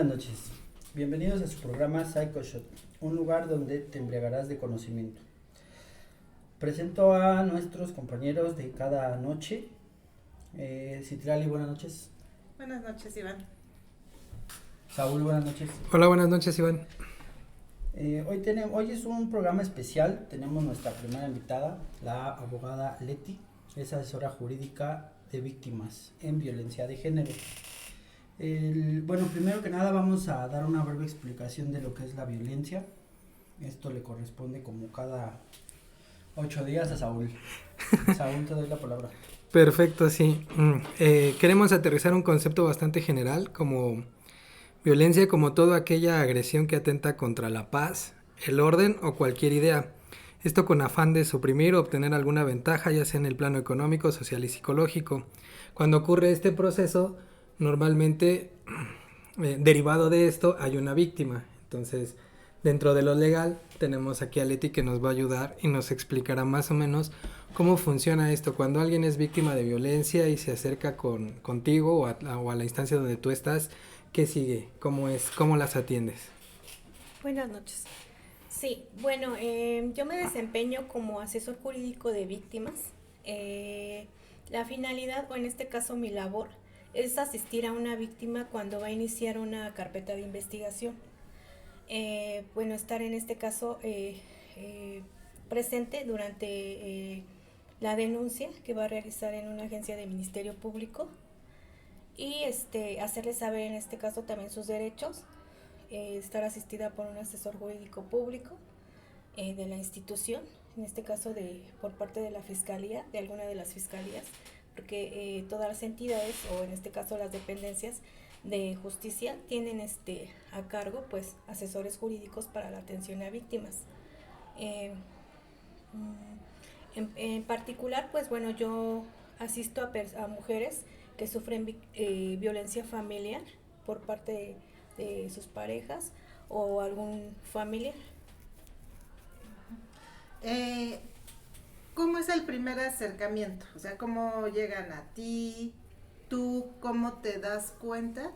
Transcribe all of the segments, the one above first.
buenas noches. Bienvenidos a su programa Psycho Shot, un lugar donde te embriagarás de conocimiento. Presento a nuestros compañeros de cada noche. Citlali, buenas noches. Buenas noches, Iván. Saúl, buenas noches. Hola, buenas noches, Iván. Hoy es un programa especial. Tenemos nuestra primera invitada, la abogada Leti, es asesora jurídica de víctimas en violencia de género. Bueno, primero que nada vamos a dar una breve explicación de lo que es la violencia. Esto le corresponde como cada 8 días a Saúl. Saúl, te doy la palabra. Perfecto, sí. Queremos aterrizar un concepto bastante general como violencia como toda aquella agresión que atenta contra la paz, el orden o cualquier idea. Esto con afán de suprimir o obtener alguna ventaja, ya sea en el plano económico, social y psicológico. Cuando ocurre este proceso, normalmente derivado de esto hay una víctima. Entonces, dentro de lo legal, tenemos aquí a Leti que nos va a ayudar y nos explicará más o menos cómo funciona esto. Cuando alguien es víctima de violencia y se acerca contigo o a la instancia donde tú estás, ¿qué sigue? ¿Cómo es? ¿Cómo las atiendes? Buenas noches. Sí, bueno, yo me desempeño como asesor jurídico de víctimas. La finalidad, o en este caso mi labor, es asistir a una víctima cuando va a iniciar una carpeta de investigación. Bueno, estar en este caso presente durante la denuncia que va a realizar en una agencia de Ministerio Público y hacerle saber en este caso también sus derechos, estar asistida por un asesor jurídico público de la institución, en este caso por parte de la fiscalía, de alguna de las fiscalías, porque todas las entidades, o en este caso las dependencias de justicia, tienen a cargo pues asesores jurídicos para la atención a víctimas. En particular, pues bueno, yo asisto a mujeres que sufren violencia familiar por parte de sus parejas o algún familiar. ¿Cómo es el primer acercamiento? O sea, ¿cómo llegan a ti? ¿Tú cómo te das cuenta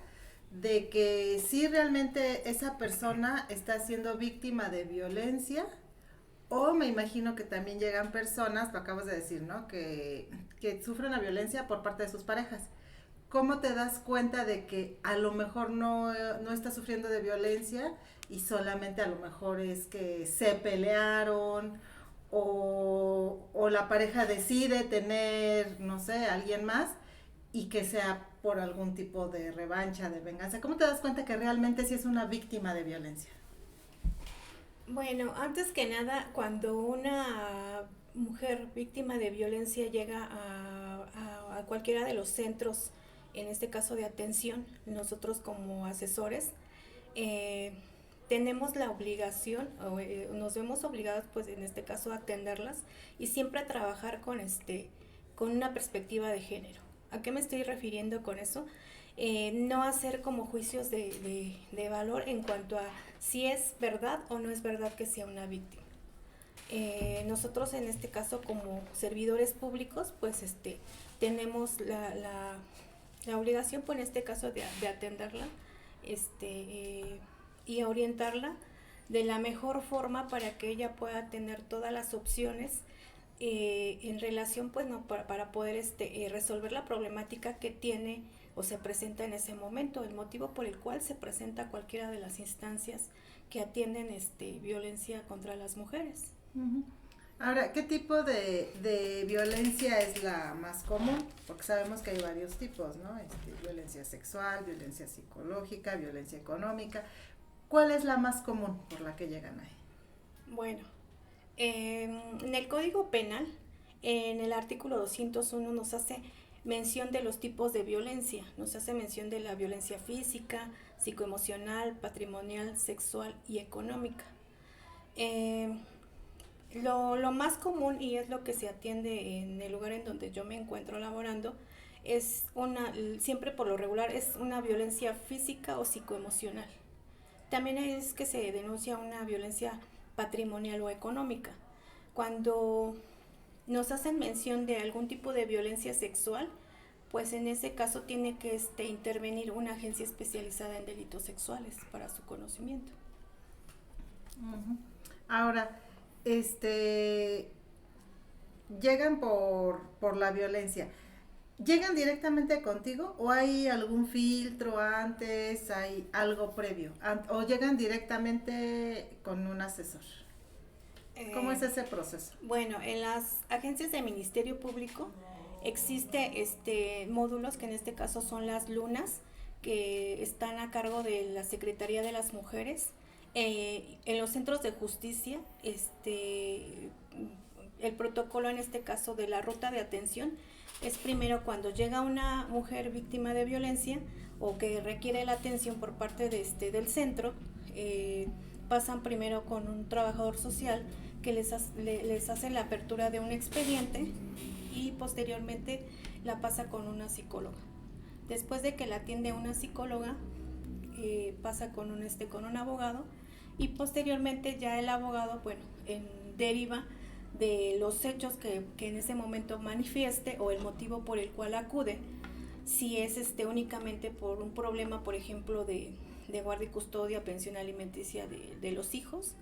de que sí realmente esa persona está siendo víctima de violencia? O me imagino que también llegan personas, lo acabas de decir, ¿no? Que sufren la violencia por parte de sus parejas. ¿Cómo te das cuenta de que a lo mejor no está sufriendo de violencia y solamente a lo mejor es que se pelearon o la pareja decide tener, no sé, alguien más y que sea por algún tipo de revancha, de venganza? ¿Cómo te das cuenta que realmente sí es una víctima de violencia? Bueno, antes que nada, cuando una mujer víctima de violencia llega a cualquiera de los centros, en este caso de atención, nosotros como asesores, tenemos la obligación, nos vemos obligadas pues en este caso a atenderlas y siempre a trabajar con una perspectiva de género. ¿A qué me estoy refiriendo con eso? No hacer como juicios de valor en cuanto a si es verdad o no es verdad que sea una víctima. Nosotros en este caso como servidores públicos pues tenemos la obligación pues en este caso de atenderla y orientarla de la mejor forma para que ella pueda tener todas las opciones en relación pues no para poder resolver la problemática que tiene o se presenta en ese momento, el motivo por el cual se presenta cualquiera de las instancias que atienden violencia contra las mujeres. Uh-huh. Ahora, ¿qué tipo de violencia es la más común? Porque sabemos que hay varios tipos, ¿no? Violencia sexual, violencia psicológica, violencia económica. ¿Cuál es la más común por la que llegan ahí? Bueno, en el Código Penal, en el artículo 201 nos hace mención de los tipos de violencia, nos hace mención de la violencia física, psicoemocional, patrimonial, sexual y económica. Lo más común, y es lo que se atiende en el lugar en donde yo me encuentro laborando, es siempre por lo regular es una violencia física o psicoemocional. También es que se denuncia una violencia patrimonial o económica. Cuando nos hacen mención de algún tipo de violencia sexual, pues en ese caso tiene que intervenir una agencia especializada en delitos sexuales para su conocimiento. Ahora, llegan por la violencia. ¿Llegan directamente contigo o hay algún filtro antes, hay algo previo? ¿O llegan directamente con un asesor? ¿Cómo es ese proceso? Bueno, en las agencias del Ministerio Público existe módulos que en este caso son las lunas, que están a cargo de la Secretaría de las Mujeres. En los centros de justicia, el protocolo en este caso de la ruta de atención es primero cuando llega una mujer víctima de violencia o que requiere la atención por parte del centro, pasan primero con un trabajador social que les hace la apertura de un expediente y posteriormente la pasa con una psicóloga. Después de que la atiende una psicóloga, pasa con un abogado y posteriormente ya el abogado, deriva de los hechos que en ese momento manifieste o el motivo por el cual acude. Si es únicamente por un problema, por ejemplo, de guardia y custodia, pensión alimenticia de los hijos,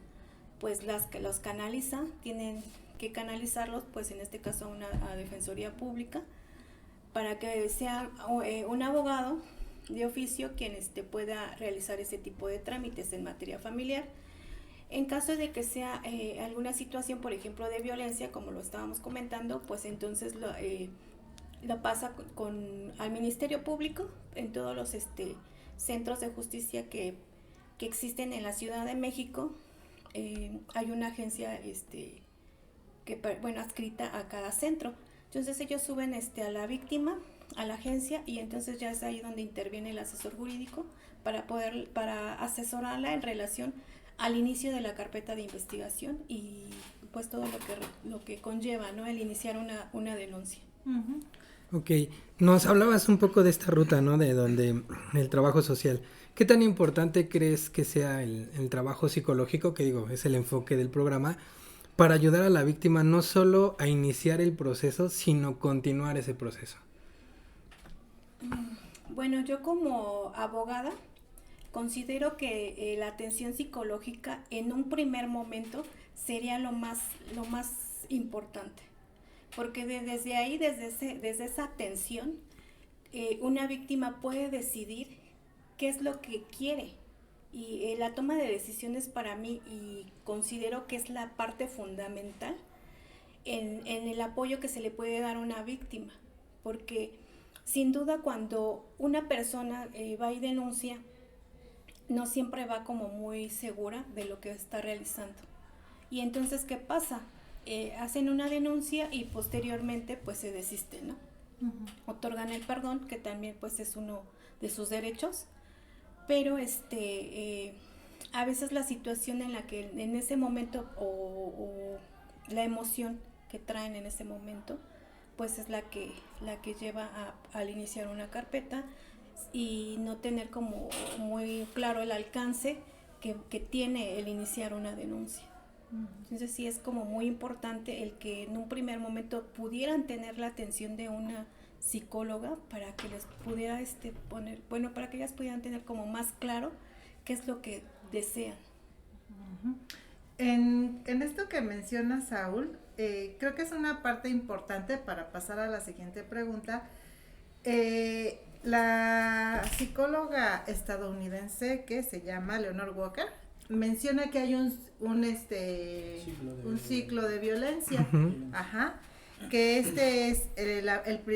pues los canaliza, tienen que canalizarlos, pues en este caso a Defensoría Pública, para que sea un abogado de oficio quien pueda realizar ese tipo de trámites en materia familiar. En caso de que sea alguna situación, por ejemplo, de violencia, como lo estábamos comentando, pues entonces lo pasa al Ministerio Público en todos los centros de justicia que existen en la Ciudad de México. Hay una agencia adscrita a cada centro. Entonces ellos suben a la víctima, a la agencia, y entonces ya es ahí donde interviene el asesor jurídico para asesorarla en relación al inicio de la carpeta de investigación y pues todo lo que conlleva, ¿no?, el iniciar una denuncia. Uh-huh. Ok, nos hablabas un poco de esta ruta, ¿no?, de donde el trabajo social. ¿Qué tan importante crees que sea el trabajo psicológico, que digo, es el enfoque del programa, para ayudar a la víctima no solo a iniciar el proceso, sino continuar ese proceso? Bueno, yo como abogada considero que la atención psicológica en un primer momento sería lo más importante, porque desde ahí, desde esa atención, una víctima puede decidir qué es lo que quiere, y la toma de decisiones para mí, y considero que es la parte fundamental en el apoyo que se le puede dar a una víctima, porque sin duda cuando una persona va y denuncia, no siempre va como muy segura de lo que está realizando. Y entonces, ¿qué pasa? Hacen una denuncia y posteriormente pues se desiste, ¿no? Uh-huh. Otorgan el perdón, que también pues es uno de sus derechos, pero a veces la situación en la que en ese momento o la emoción que traen en ese momento pues es la que lleva al iniciar una carpeta y no tener como muy claro el alcance que tiene el iniciar una denuncia. Entonces sí es como muy importante el que en un primer momento pudieran tener la atención de una psicóloga para que les pudiera para que ellas pudieran tener como más claro qué es lo que desean. Uh-huh. En esto que menciona Saúl, creo que es una parte importante para pasar a la siguiente pregunta. La psicóloga estadounidense que se llama Leonore Walker menciona que hay un ciclo de violencia. Uh-huh. Ajá. Que es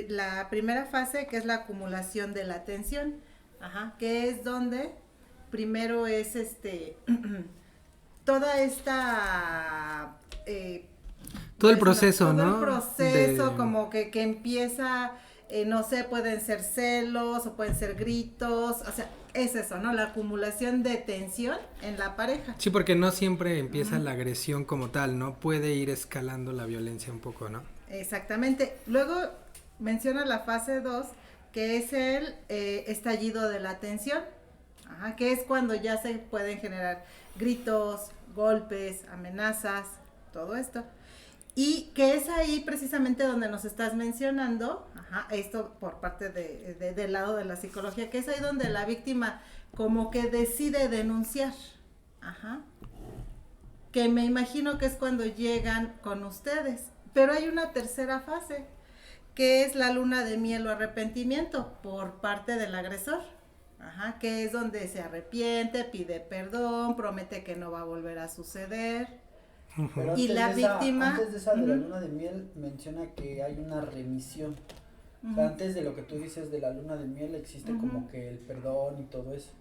la primera fase, que es la acumulación de la atención. Ajá. Que es donde primero es toda esta todo el proceso, ¿no? Todo el proceso como que empieza, no sé, pueden ser celos o pueden ser gritos, o sea, es eso, ¿no? La acumulación de tensión en la pareja. Sí, porque no siempre empieza la agresión como tal, ¿no? Puede ir escalando la violencia un poco, ¿no? Exactamente. Luego menciona la fase 2, que es el estallido de la tensión, ajá, que es cuando ya se pueden generar gritos, golpes, amenazas, todo esto. Y que es ahí precisamente donde nos estás mencionando, esto por parte del lado de la psicología, que es ahí donde la víctima como que decide denunciar, que me imagino que es cuando llegan con ustedes. Pero hay una tercera fase, que es la luna de miel o arrepentimiento por parte del agresor, que es donde se arrepiente, pide perdón, promete que no va a volver a suceder. Pero Y la víctima... Antes de esa de la luna de miel menciona que hay una remisión. O sea, antes de lo que tú dices de la luna de miel existe como que el perdón y todo eso.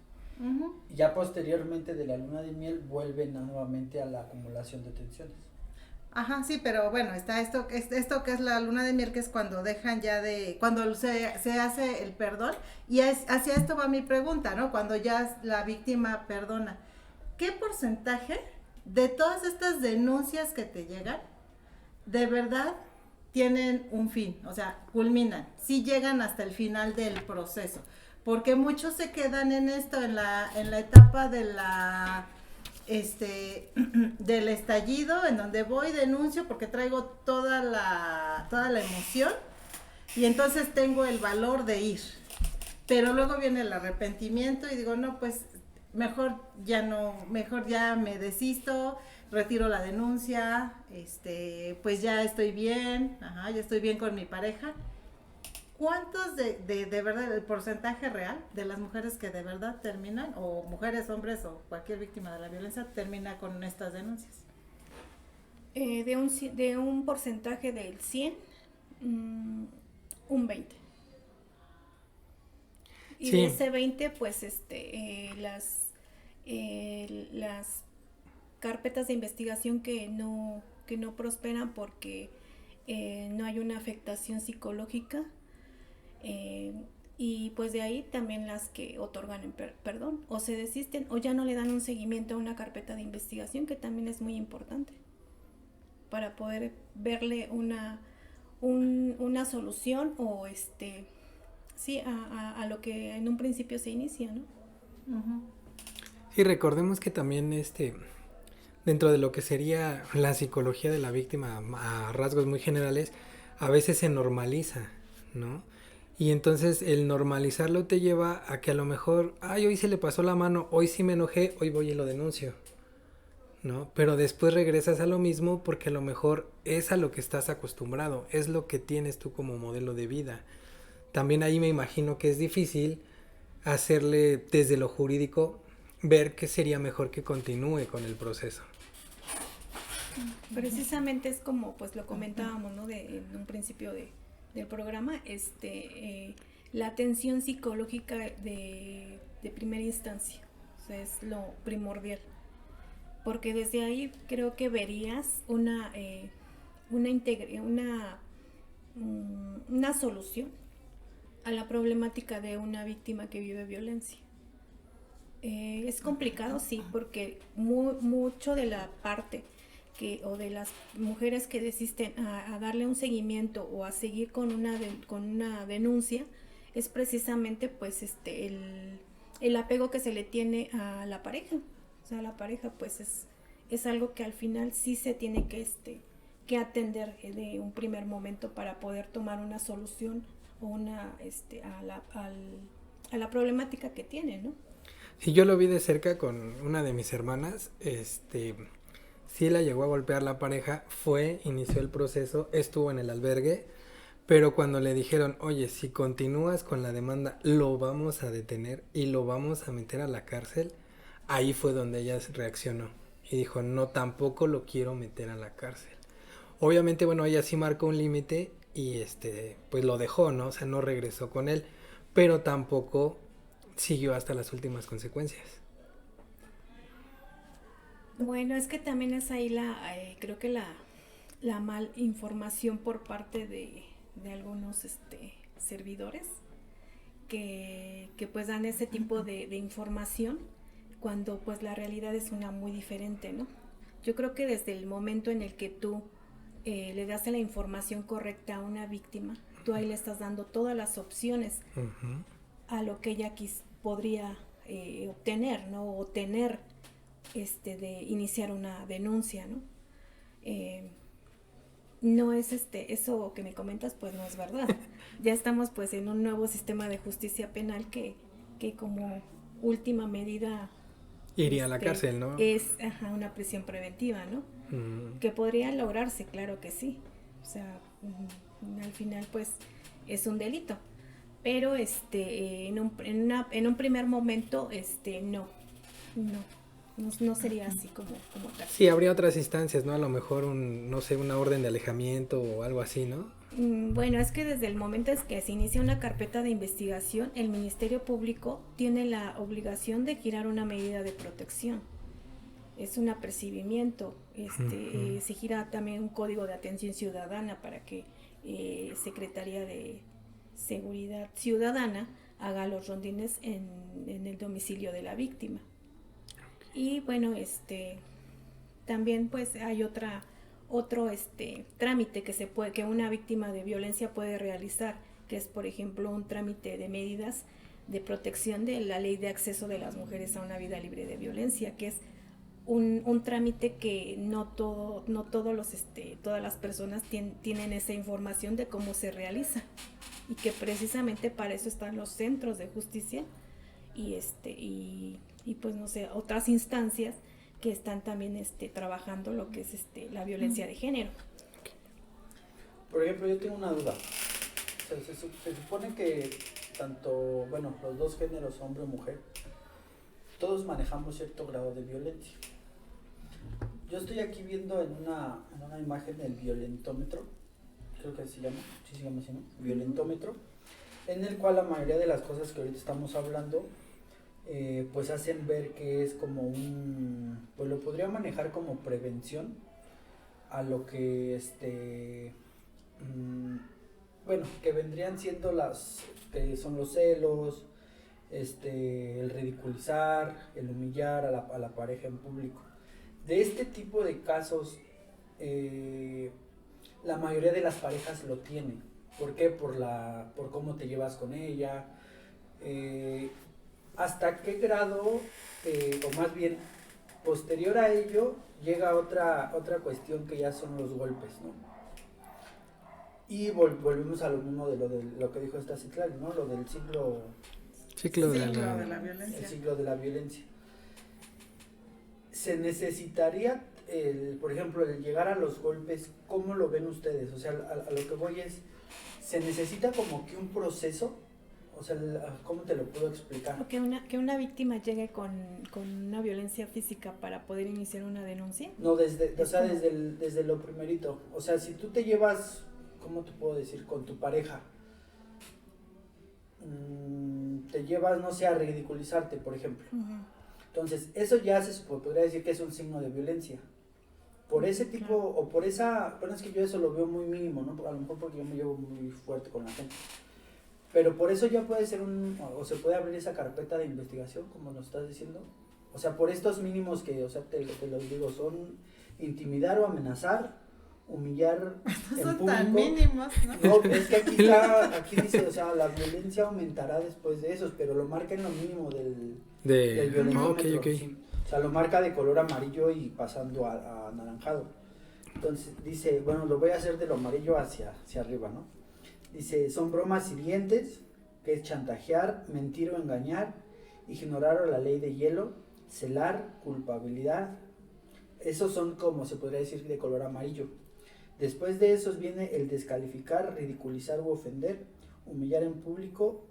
Y ya posteriormente de la luna de miel vuelven nuevamente a la acumulación de tensiones. Sí, pero bueno, está esto que es la luna de miel, que es cuando dejan ya cuando se hace el perdón, y hacia esto va mi pregunta, ¿no? Cuando ya la víctima perdona, ¿qué porcentaje de todas estas denuncias que te llegan, de verdad tienen un fin? O sea, culminan, sí llegan hasta el final del proceso, porque muchos se quedan en esto, en la etapa de del estallido, en donde voy, denuncio porque traigo toda la emoción, y entonces tengo el valor de ir, pero luego viene el arrepentimiento y digo, no, pues mejor ya me desisto, retiro la denuncia, pues ya estoy bien, ya estoy bien con mi pareja. ¿Cuántos de verdad, el porcentaje real de las mujeres que de verdad terminan, o mujeres, hombres o cualquier víctima de la violencia, termina con estas denuncias? De un porcentaje del 100, un 20. Y Sí. de ese 20, pues las carpetas de investigación que no prosperan porque no hay una afectación psicológica, y pues de ahí también las que otorgan perdón o se desisten o ya no le dan un seguimiento a una carpeta de investigación, que también es muy importante para poder verle una solución o a lo que en un principio se inicia, ¿no? Sí, recordemos que también dentro de lo que sería la psicología de la víctima a rasgos muy generales, a veces se normaliza, ¿no? Y entonces el normalizarlo te lleva a que a lo mejor, hoy se le pasó la mano, hoy sí me enojé, hoy voy y lo denuncio, ¿no? Pero después regresas a lo mismo porque a lo mejor es a lo que estás acostumbrado, es lo que tienes tú como modelo de vida. También ahí me imagino que es difícil hacerle desde lo jurídico ver que sería mejor que continúe con el proceso. Precisamente es como pues lo comentábamos, ¿no? En un principio del programa, la atención psicológica de primera instancia, o sea, es lo primordial, porque desde ahí creo que verías una solución a la problemática de una víctima que vive violencia. Es complicado, sí, porque mucho de la parte o de las mujeres que desisten a darle un seguimiento o a seguir con una denuncia es precisamente pues el apego que se le tiene a la pareja. O sea, la pareja pues es algo que al final sí se tiene que atender de un primer momento para poder tomar una solución o a la problemática que tiene, ¿no? Sí, yo lo vi de cerca con una de mis hermanas, sí la llegó a golpear la pareja, inició el proceso, estuvo en el albergue, pero cuando le dijeron, oye, si continúas con la demanda, lo vamos a detener y lo vamos a meter a la cárcel, ahí fue donde ella reaccionó y dijo, no, tampoco lo quiero meter a la cárcel. Obviamente, bueno, ella sí marcó un límite y pues lo dejó, ¿no? O sea, no regresó con él, pero tampoco siguió hasta las últimas consecuencias. Bueno, es que también es ahí creo que la mal información por parte de algunos servidores que pues dan ese tipo de información cuando pues la realidad es una muy diferente, ¿no? Yo creo que desde el momento en el que tú le das la información correcta a una víctima, tú ahí le estás dando todas las opciones a lo que ella podría obtener, ¿no? O tener de iniciar una denuncia, ¿no? no es eso que me comentas, pues no es verdad. Ya estamos pues en un nuevo sistema de justicia penal que como última medida Iría a la cárcel, ¿no? es una prisión preventiva, ¿no? Que podría lograrse, claro que sí. O sea, al final pues es un delito. Pero en un primer momento no sería así como tal. Sí, habría otras instancias, ¿no? A lo mejor una orden de alejamiento o algo así, ¿no? Bueno, es que desde el momento en que se inicia una carpeta de investigación, el Ministerio Público tiene la obligación de girar una medida de protección. Es un apercibimiento. Se gira también un código de atención ciudadana para que Secretaría de Seguridad Ciudadana haga los rondines en el domicilio de la víctima. Y bueno, también pues hay otro trámite que una víctima de violencia puede realizar, que es por ejemplo un trámite de medidas de protección de la Ley de Acceso de las Mujeres a una Vida Libre de Violencia, que es un trámite que no todas las personas tienen esa información de cómo se realiza, y que precisamente para eso están los centros de justicia y pues no sé, otras instancias que están también trabajando lo que es la violencia de género. Por ejemplo, yo tengo una duda. O sea, se supone que tanto, bueno, los dos géneros, hombre o mujer, todos manejamos cierto grado de violencia. Yo estoy aquí viendo en una imagen el violentómetro, creo que se llama así, ¿no? Violentómetro, en el cual la mayoría de las cosas que ahorita estamos hablando, pues hacen ver que es como pues lo podría manejar como prevención a lo que bueno, que vendrían siendo son los celos, el ridiculizar, el humillar a la pareja en público. De este tipo de casos, la mayoría de las parejas lo tienen. ¿Por qué? Por cómo te llevas con ella. ¿Hasta qué grado, o más bien, posterior a ello, llega otra cuestión que ya son los golpes, ¿no? Y volvemos a lo mismo de lo que dijo esta Citlali, ¿no? Lo del ciclo de la violencia. El ciclo de la violencia. Se necesitaría, por ejemplo, el llegar a los golpes, ¿cómo lo ven ustedes? O sea, a lo que voy es, ¿se necesita como que un proceso? O sea, ¿cómo te lo puedo explicar? Que una víctima llegue con una violencia física para poder iniciar una denuncia. No, desde lo primerito. O sea, si tú te llevas, ¿cómo te puedo decir? Con tu pareja, te llevas, no sé, a ridiculizarte, por ejemplo. Uh-huh. Entonces, eso ya se podría decir que es un signo de violencia. Por ese tipo, claro. O por esa, bueno, es que yo eso lo veo muy mínimo, ¿no? A lo mejor porque yo me llevo muy fuerte con la gente. Pero por eso ya puede ser o se puede abrir esa carpeta de investigación, como nos estás diciendo. O sea, por estos mínimos que, o sea, te los digo, son intimidar o amenazar, humillar en son público. Tan mínimos, ¿no? No, es que aquí dice, o sea, la violencia aumentará después de esos, pero lo marca en lo mínimo del violentómetro. Okay. Sí. O sea, lo marca de color amarillo y pasando a anaranjado. Entonces dice, bueno, lo voy a hacer de lo amarillo hacia arriba, ¿no? Dice, son bromas hirientes, que es chantajear, mentir o engañar, ignorar la ley de hielo, celar, culpabilidad. Esos son, como se podría decir, de color amarillo. Después de esos viene el descalificar, ridiculizar u ofender, humillar en público,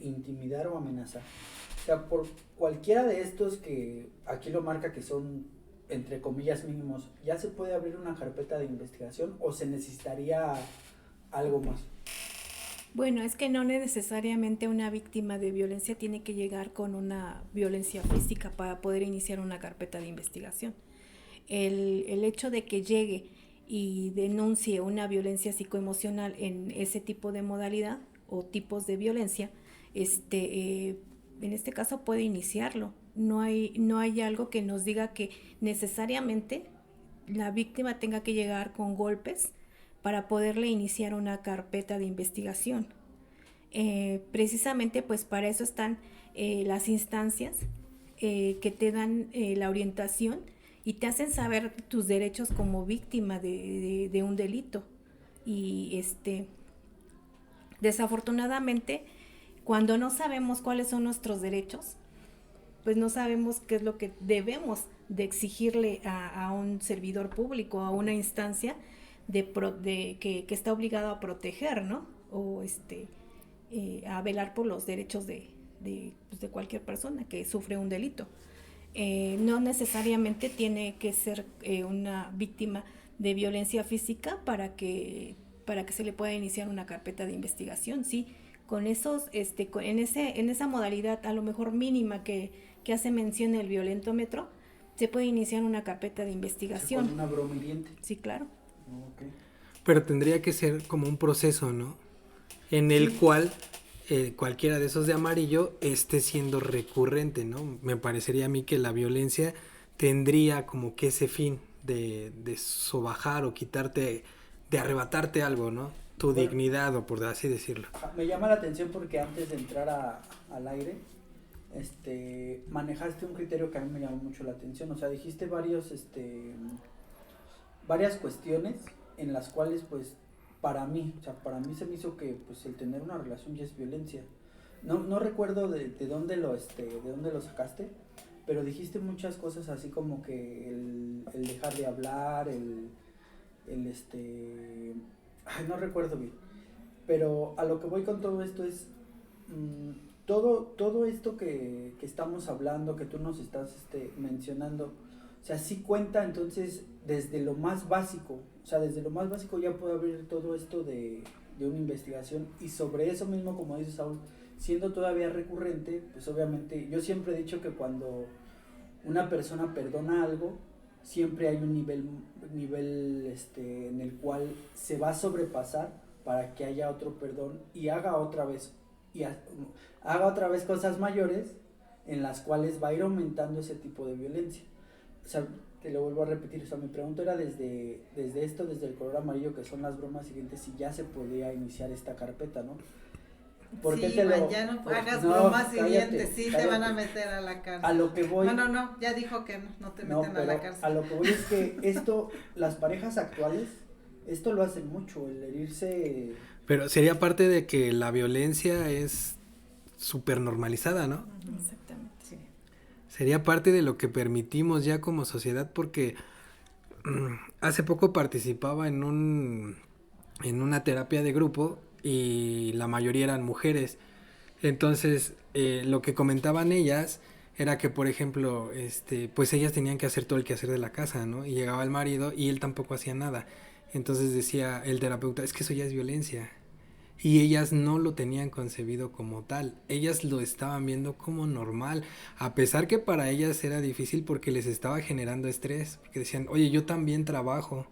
intimidar o amenazar. O sea, por cualquiera de estos que aquí lo marca que son, entre comillas, mínimos, ¿ya se puede abrir una carpeta de investigación o se necesitaría algo más? Bueno, es que no necesariamente una víctima de violencia tiene que llegar con una violencia física para poder iniciar una carpeta de investigación. El hecho de que llegue y denuncie una violencia psicoemocional en ese tipo de modalidad o tipos de violencia, en este caso puede iniciarlo. No hay algo que nos diga que necesariamente la víctima tenga que llegar con golpes para poderle iniciar una carpeta de investigación. Precisamente pues para eso están las instancias que te dan la orientación y te hacen saber tus derechos como víctima de un delito. Y desafortunadamente, cuando no sabemos cuáles son nuestros derechos, pues no sabemos qué es lo que debemos de exigirle a un servidor público, a una instancia que está obligado a proteger, ¿no? O a velar por los derechos de cualquier persona que sufre un delito. No necesariamente tiene que ser una víctima de violencia física para que se le pueda iniciar una carpeta de investigación, sí. Con esos, en esa modalidad a lo mejor mínima que hace mención el violentómetro, se puede iniciar una carpeta de investigación. Con una broma hiriente. Sí, claro. Okay. Pero tendría que ser como un proceso, ¿no? En el cual cualquiera de esos de amarillo esté siendo recurrente, ¿no? Me parecería a mí que la violencia tendría como que ese fin de sobajar o quitarte, de arrebatarte algo, ¿no? Tu dignidad, o por así decirlo. Me llama la atención porque antes de entrar al aire, manejaste un criterio que a mí me llamó mucho la atención. O sea, dijiste varias cuestiones en las cuales, pues, para mí se me hizo que, pues, el tener una relación ya es violencia. No recuerdo de dónde lo sacaste, pero dijiste muchas cosas así como que el dejar de hablar, no recuerdo bien, pero a lo que voy con todo esto es todo esto que estamos hablando, que tú nos estás mencionando, o sea, sí cuenta entonces desde lo más básico, ya puede haber todo esto de una investigación, y sobre eso mismo, como dice Saúl, siendo todavía recurrente, pues obviamente yo siempre he dicho que cuando una persona perdona algo, siempre hay un nivel en el cual se va a sobrepasar para que haya otro perdón y haga otra vez cosas mayores en las cuales va a ir aumentando ese tipo de violencia. O sea, te lo vuelvo a repetir, o sea, mi pregunta era desde el color amarillo, que son las bromas siguientes, si ya se podía iniciar esta carpeta, ¿no? ¿Por qué ya no hagas bromas siguientes, sí, cállate. Te van a meter a la cárcel. A lo que voy... No, ya dijo que no te meten a la cárcel. A lo que voy es que las parejas actuales, esto lo hacen mucho, el herirse... Pero sería parte de que la violencia es súper normalizada, ¿no? Exactamente, sí. Sería parte de lo que permitimos ya como sociedad, porque hace poco participaba en una terapia de grupo y la mayoría eran mujeres. Entonces, lo que comentaban ellas era que, por ejemplo, pues ellas tenían que hacer todo el quehacer de la casa, ¿no? Y llegaba el marido y él tampoco hacía nada. Entonces decía el terapeuta, es que eso ya es violencia. Y ellas no lo tenían concebido como tal. Ellas lo estaban viendo como normal, a pesar que para ellas era difícil porque les estaba generando estrés. Porque decían, oye, yo también trabajo.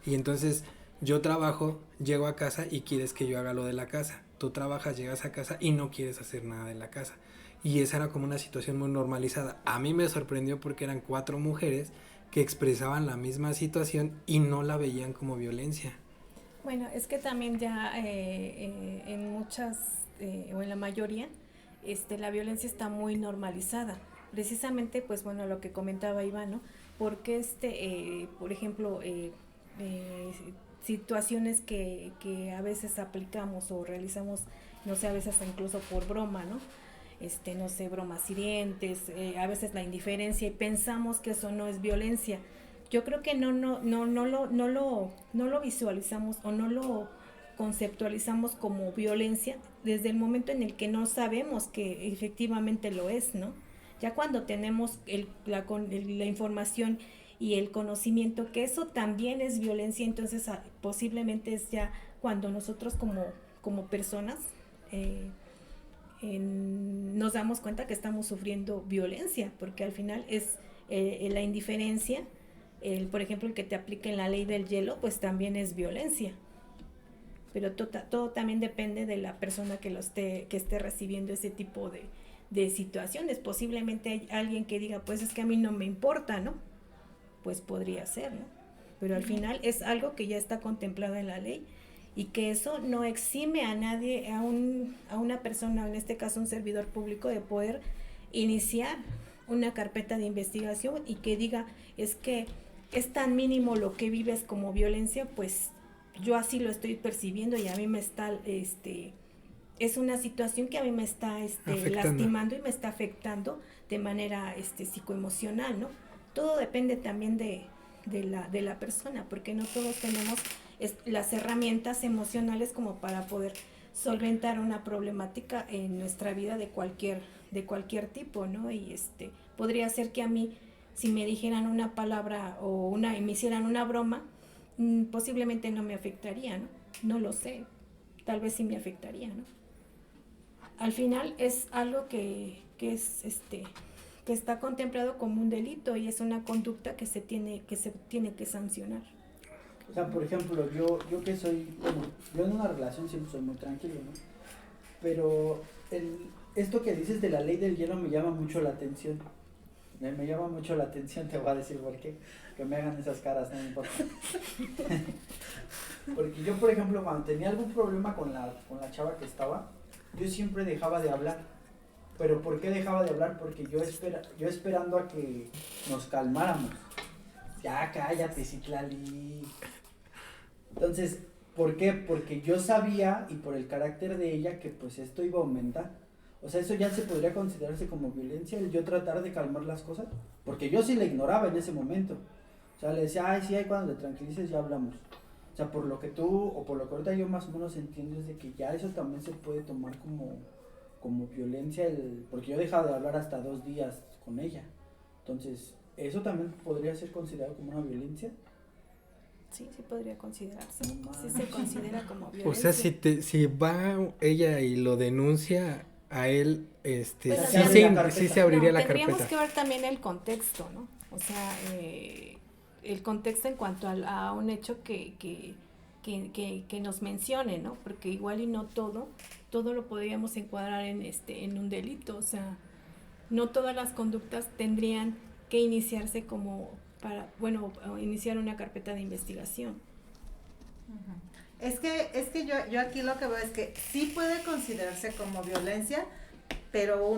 Y entonces yo trabajo, llego a casa y quieres que yo haga lo de la casa. Tú trabajas, llegas a casa y no quieres hacer nada de la casa. Y esa era como una situación muy normalizada. A mí me sorprendió porque eran 4 mujeres que expresaban la misma situación y no la veían como violencia. Bueno, es que también ya en muchas, o en la mayoría, la violencia está muy normalizada. Precisamente, pues bueno, lo que comentaba Iván, ¿no? Porque por ejemplo, situaciones que a veces aplicamos o realizamos, no sé, a veces incluso por broma, ¿no? No sé, bromas hirientes, a veces la indiferencia, y pensamos que eso no es violencia. Yo creo que no lo visualizamos o no lo conceptualizamos como violencia desde el momento en el que no sabemos que efectivamente lo es, ¿no? Ya cuando tenemos la información y el conocimiento que eso también es violencia, entonces posiblemente es ya cuando nosotros como personas nos damos cuenta que estamos sufriendo violencia, porque al final es la indiferencia. Por ejemplo, el que te apliquen la ley del hielo, pues también es violencia. Pero todo también depende de la persona que esté recibiendo ese tipo de situaciones. Posiblemente hay alguien que diga, pues es que a mí no me importa, ¿no? Pues podría ser, ¿no? Pero al final es algo que ya está contemplado en la ley, y que eso no exime a nadie, a una persona, en este caso un servidor público, de poder iniciar una carpeta de investigación y que diga, es que es tan mínimo lo que vives como violencia, pues yo así lo estoy percibiendo y a mí me está, es una situación que a mí me está lastimando y me está afectando de manera psicoemocional, ¿no? Todo depende también de la persona, porque no todos tenemos las herramientas emocionales como para poder solventar una problemática en nuestra vida de cualquier tipo, ¿no? Y podría ser que a mí, si me dijeran una palabra o me hicieran una broma, posiblemente no me afectaría, ¿no? No lo sé, tal vez sí me afectaría, ¿no? Al final es algo que está contemplado como un delito y es una conducta que se tiene que sancionar. O sea, por ejemplo, yo que soy, bueno, yo en una relación siempre soy muy tranquilo, ¿no? Pero esto que dices de la ley del hielo me llama mucho la atención. Me llama mucho la atención, te voy a decir por qué. Que me hagan esas caras, no me importa. Porque yo, por ejemplo, cuando tenía algún problema con la chava que estaba, yo siempre dejaba de hablar. ¿Pero por qué dejaba de hablar? Porque yo esperando a que nos calmáramos. Ya, cállate, Citlali. Entonces, ¿por qué? Porque yo sabía, y por el carácter de ella, que pues esto iba a aumentar. O sea, eso ya se podría considerarse como violencia, el yo tratar de calmar las cosas. Porque yo sí la ignoraba en ese momento. O sea, le decía, ay, sí, ahí cuando te tranquilices ya hablamos. O sea, por lo que tú, o por lo que ahorita yo más o menos entiendo, es de que ya eso también se puede tomar como violencia, porque yo dejaba de hablar hasta 2 días con ella. Entonces, ¿eso también podría ser considerado como una violencia? Sí, sí podría considerarse. Sí se considera como violencia. O sea, si va ella y lo denuncia a él, Bueno, sí se abriría la carpeta. Tendríamos que ver también el contexto, ¿no? O sea, el contexto en cuanto a un hecho que nos mencione, ¿no? Porque igual y no todo lo podríamos encuadrar en un delito. O sea, no todas las conductas tendrían que iniciarse como iniciar una carpeta de investigación. Es que yo aquí lo que veo es que sí puede considerarse como violencia, pero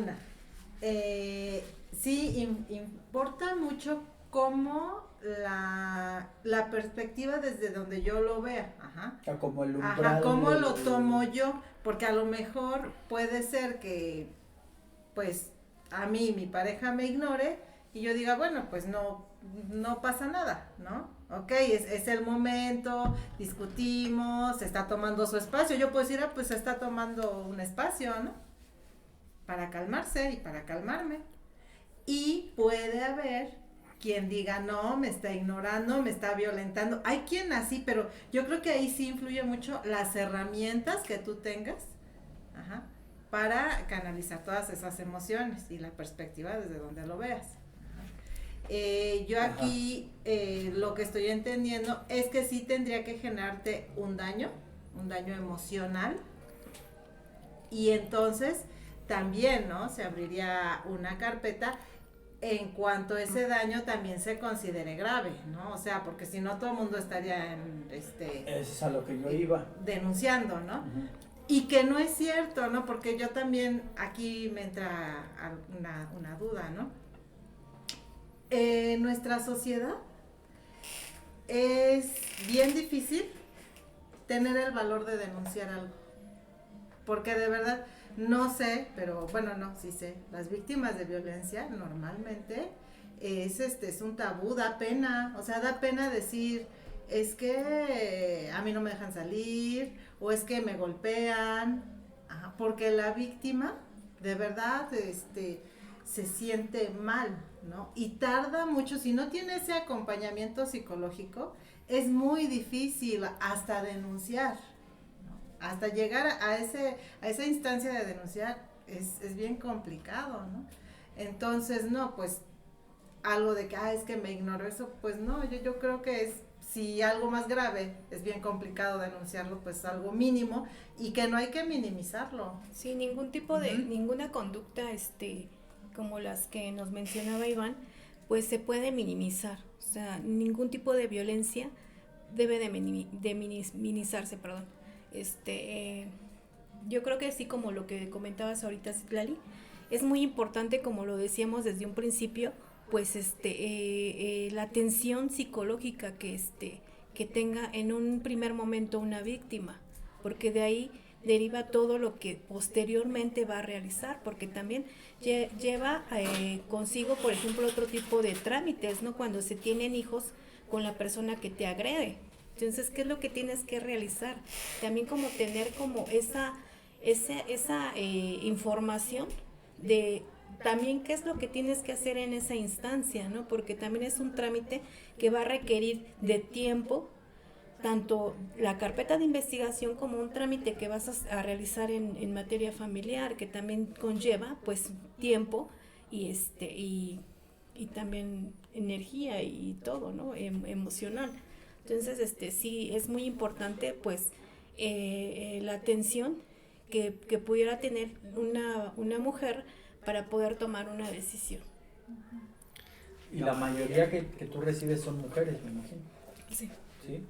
sí importa mucho cómo la perspectiva desde donde yo lo vea. Ajá. O sea, como el umbral. Ajá, cómo lo tomo yo, porque a lo mejor puede ser que, pues, a mí mi pareja me ignore y yo diga, bueno, pues no pasa nada, ¿no? Ok, es el momento, discutimos, se está tomando su espacio. Yo puedo decir, pues se está tomando un espacio, ¿no? Para calmarse y para calmarme. Y puede haber quien diga, no, me está ignorando, me está violentando. Hay quien así, pero yo creo que ahí sí influye mucho las herramientas que tú tengas, ajá, para canalizar todas esas emociones y la perspectiva desde donde lo veas. Yo aquí lo que estoy entendiendo es que sí tendría que generarte un daño emocional, y entonces también, ¿no? Se abriría una carpeta en cuanto ese daño también se considere grave, ¿no? O sea, porque si no todo el mundo estaría Eso es a lo que yo iba. denunciando, ¿no? Uh-huh. Y que no es cierto, ¿no? Porque yo también, aquí me entra una duda, ¿no? Nuestra sociedad es bien difícil tener el valor de denunciar algo, porque de verdad no sé, pero bueno, no, sí sé, las víctimas de violencia normalmente es un tabú, da pena, o sea, da pena decir, es que a mí no me dejan salir, o es que me golpean, ajá, porque la víctima de verdad se siente mal, ¿no? Y tarda mucho, si no tiene ese acompañamiento psicológico, es muy difícil hasta denunciar, ¿no? Hasta llegar a esa instancia de denunciar es bien complicado, ¿no? Entonces, no, pues algo de que, es que me ignoro eso, pues no, yo creo que si algo más grave es bien complicado denunciarlo, pues algo mínimo, y que no hay que minimizarlo. Sí, ningún tipo de, ninguna conducta como las que nos mencionaba Iván, pues se puede minimizar. O sea, ningún tipo de violencia debe de minimizarse, perdón. Yo creo que sí, como lo que comentabas ahorita, Citlali, es muy importante, como lo decíamos desde un principio, pues la atención psicológica que tenga en un primer momento una víctima, porque de ahí deriva todo lo que posteriormente va a realizar, porque también lleva consigo, por ejemplo, otro tipo de trámites, ¿no? Cuando se tienen hijos con la persona que te agrede. Entonces, ¿qué es lo que tienes que realizar? También como tener como esa información de también qué es lo que tienes que hacer en esa instancia, ¿no? Porque también es un trámite que va a requerir de tiempo, tanto la carpeta de investigación como un trámite que vas a realizar en materia familiar, que también conlleva pues tiempo y y también energía y todo, ¿no? Emocional. Entonces, sí es muy importante pues la atención que pudiera tener una mujer para poder tomar una decisión. Y la mayoría que tú recibes son mujeres, me imagino. Sí. ¿Sí?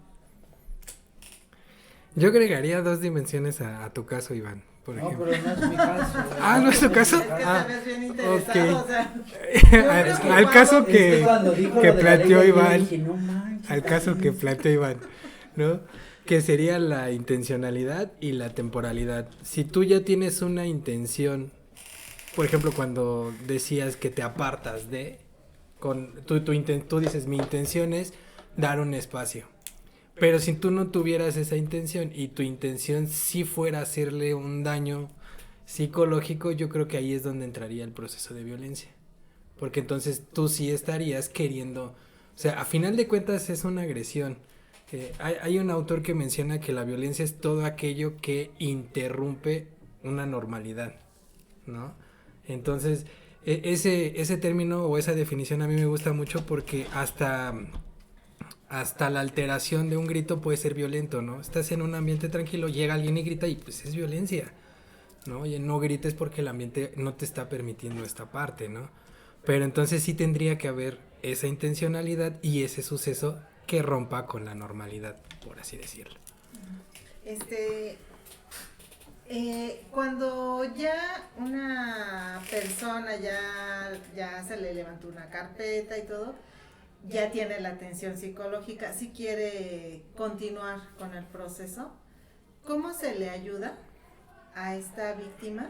Yo agregaría 2 dimensiones a tu caso, Iván, por No, ejemplo. pero no es mi caso. Ah, ¿no es tu caso? Es que Ah, te ves bien interesado, ok. o sea, yo creo que Al caso Es que cuando que dijo lo de la planteó ley, yo Iván, dije, no manches, al caso así. que planteó Iván, ¿no? Que sería la intencionalidad y la temporalidad. Si tú ya tienes una intención, por ejemplo, cuando decías que te apartas tú dices, mi intención es dar un espacio. Pero si tú no tuvieras esa intención y tu intención sí fuera hacerle un daño psicológico, yo creo que ahí es donde entraría el proceso de violencia. Porque entonces tú sí estarías queriendo, o sea, a final de cuentas es una agresión. Hay un autor que menciona que la violencia es todo aquello que interrumpe una normalidad, ¿no? Entonces, ese término o esa definición a mí me gusta mucho porque hasta la alteración de un grito puede ser violento, ¿no? Estás en un ambiente tranquilo, llega alguien y grita y pues es violencia, ¿no? Oye, no grites porque el ambiente no te está permitiendo esta parte, ¿no? Pero entonces sí tendría que haber esa intencionalidad y ese suceso que rompa con la normalidad, por así decirlo. Cuando ya una persona ya se le levantó una carpeta y todo, ya tiene la atención psicológica, si quiere continuar con el proceso, ¿cómo se le ayuda a esta víctima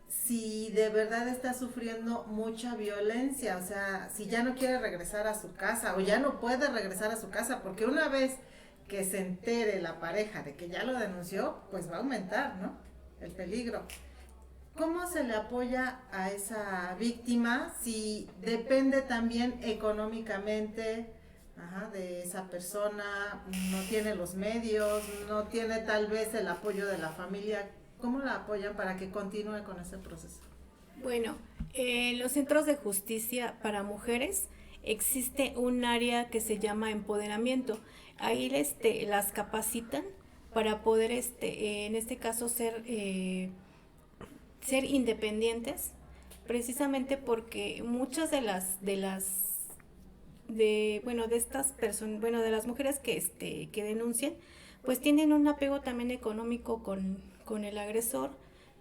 si de verdad está sufriendo mucha violencia? O sea, si ya no quiere regresar a su casa o ya no puede regresar a su casa, porque una vez que se entere la pareja de que ya lo denunció, pues va a aumentar, ¿no? El peligro. ¿Cómo se le apoya a esa víctima si depende también económicamente de esa persona, no tiene los medios, no tiene tal vez el apoyo de la familia? ¿Cómo la apoyan para que continúe con ese proceso? Bueno, en los centros de justicia para mujeres existe un área que se llama empoderamiento. Ahí las capacitan para poder, en este caso, ser independientes, precisamente porque muchas de estas personas, de las mujeres que denuncian, pues tienen un apego también económico con el agresor,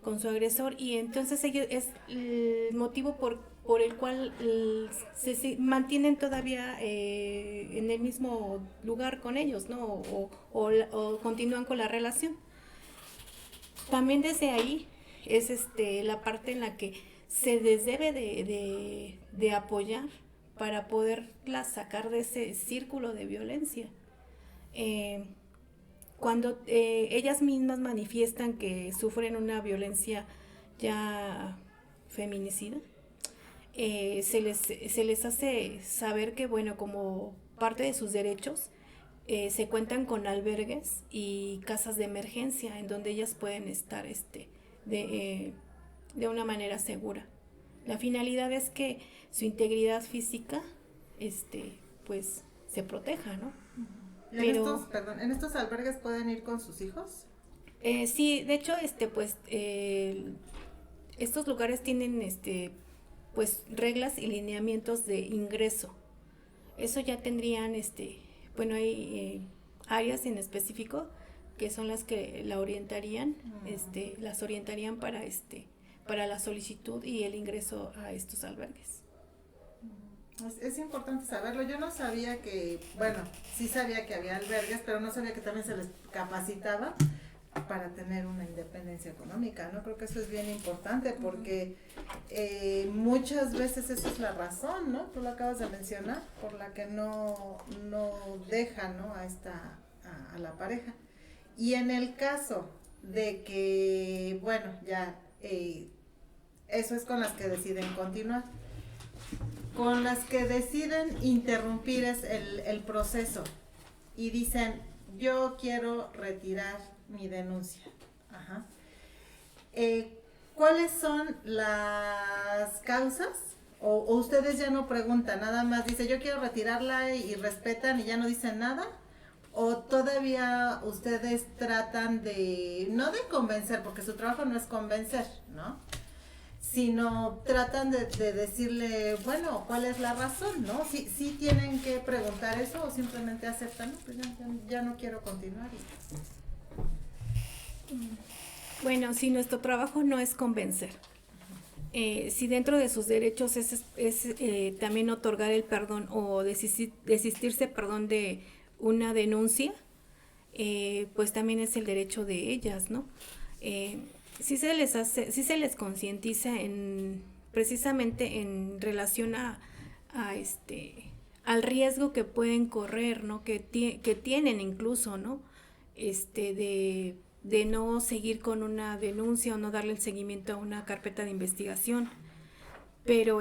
con su agresor, y entonces ellos es el motivo por el cual se mantienen todavía en el mismo lugar con ellos, ¿no? O continúan con la relación. También desde ahí es la parte en la que se les debe de apoyar para poderlas sacar de ese círculo de violencia. Cuando ellas mismas manifiestan que sufren una violencia ya feminicida, se les hace saber que, bueno, como parte de sus derechos, se cuentan con albergues y casas de emergencia en donde ellas pueden estar de una manera segura. La finalidad es que su integridad física pues se proteja, ¿no? Pero ¿en estos albergues pueden ir con sus hijos? Sí, de hecho, estos lugares tienen pues reglas y lineamientos de ingreso. Eso ya tendrían hay áreas en específico que son las que la orientarían, las orientarían para la solicitud y el ingreso a estos albergues. Es importante saberlo. Yo no sabía que, bueno, sí sabía que había albergues, pero no sabía que también se les capacitaba para tener una independencia económica, ¿no? Creo que eso es bien importante porque muchas veces esa es la razón, ¿no? Tú lo acabas de mencionar, por la que no deja, ¿no? A la pareja. Y en el caso de que, bueno, ya, eso es con las que deciden continuar. Con las que deciden interrumpir el proceso y dicen, yo quiero retirar mi denuncia. Ajá. ¿Cuáles son las causas? O ustedes ya no preguntan, nada más dice, yo quiero retirarla y respetan y ya no dicen nada. ¿O todavía ustedes tratan de, no de convencer, porque su trabajo no es convencer, ¿no? Sino tratan de decirle, bueno, ¿cuál es la razón, no? Sí tienen que preguntar eso o simplemente aceptan, no, pues ya no quiero continuar. Bueno, si nuestro trabajo no es convencer, si dentro de sus derechos es también otorgar el perdón o desistirse, perdón, de una denuncia, pues también es el derecho de ellas, ¿no? Sí se les concientiza precisamente en relación al riesgo que pueden correr, ¿no? Que tienen incluso, ¿no? De no seguir con una denuncia o no darle el seguimiento a una carpeta de investigación. Pero